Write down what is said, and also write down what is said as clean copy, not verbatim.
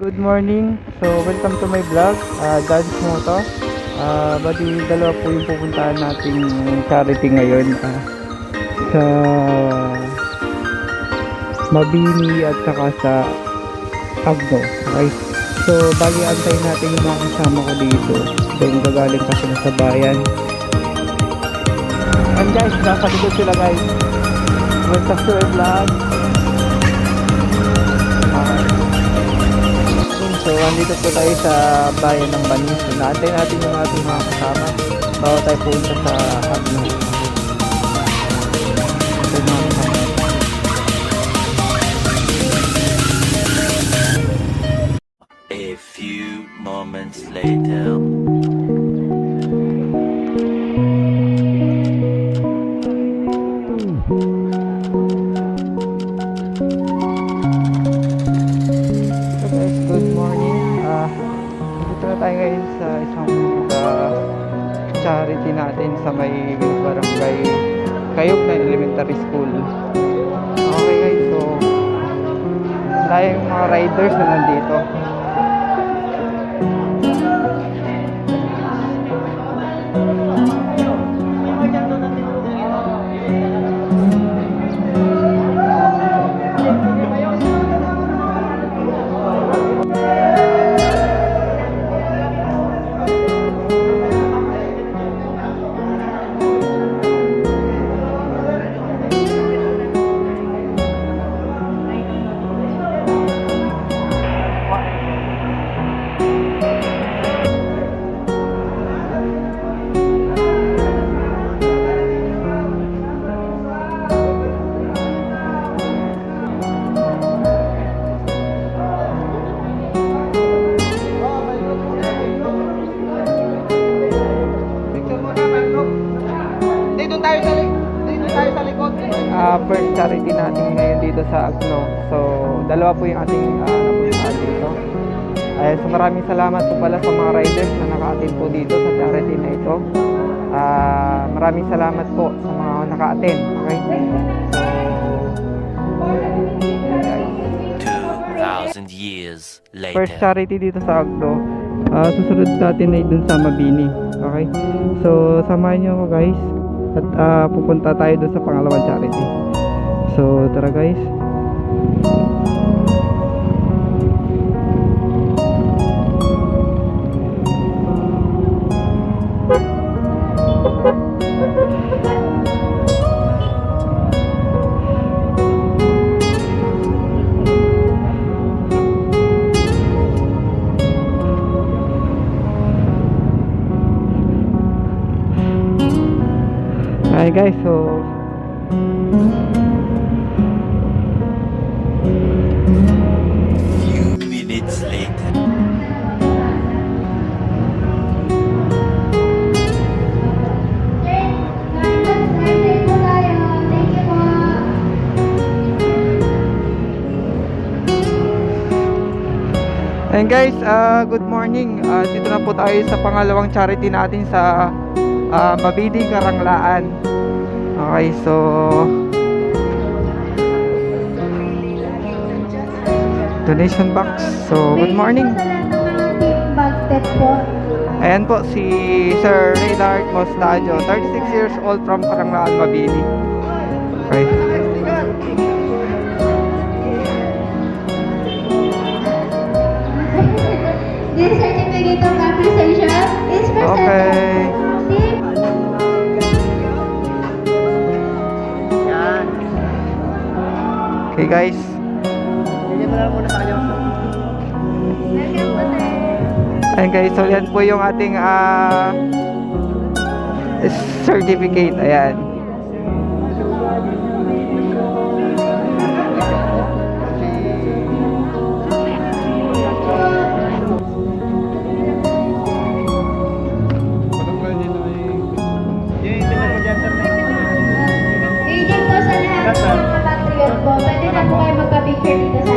Good morning. So, welcome to my vlog, Dance Moto. Bali, dalawa po yung pupuntahan nating charity ngayon. Sa Mabini at saka sa Agno. Okay? So, bali, antayin natin yung mga kasama ko dito. Then, gagaling pa sila sa bayan. And guys, nasa likod sila guys. Welcome to my vlog. So, andito po tayo sa bayan ng Banis. So, naantay natin yung ating mga kasama bago tayo punta sa Agno. So, yung mga kasama. A few moments later. Tayo ngayon sa isang charity natin sa may barangay Kayog na Elementary School. Okay guys, so tayo yung mga riders na nandito. First charity natin ngayon dito sa Agno. So, dalawa po yung ating napuntahan dito. So, maraming salamat po pala sa mga riders na naka-attend po dito sa charity na ito. Maraming salamat po sa mga naka-attend. Okay? So, 2,000 years later. first charity dito sa Agno. Susunod natin ay dun sa Mabini. Okay? So, samahan nyo ako guys. At pupunta tayo dun sa pangalawang charity. So, tara guys. Hi guys, so Few minutes later. and guys, good morning. Dito na po tayo sa pangalawang charity natin sa Mabini, Karanglaan. Okay, so donation box. So, good morning. Ayan po si Sir Reynard Mostajo, 36 years old from Karanglaan, Mabini. Okay. This certificate of appreciation is presented. Okay. Okay guys. Ayan guys, so yan po yung ating certificate. Ayan. Greeting po sa lahat ng mga patriot po. Pwede na po kayo magpa-picture dito sa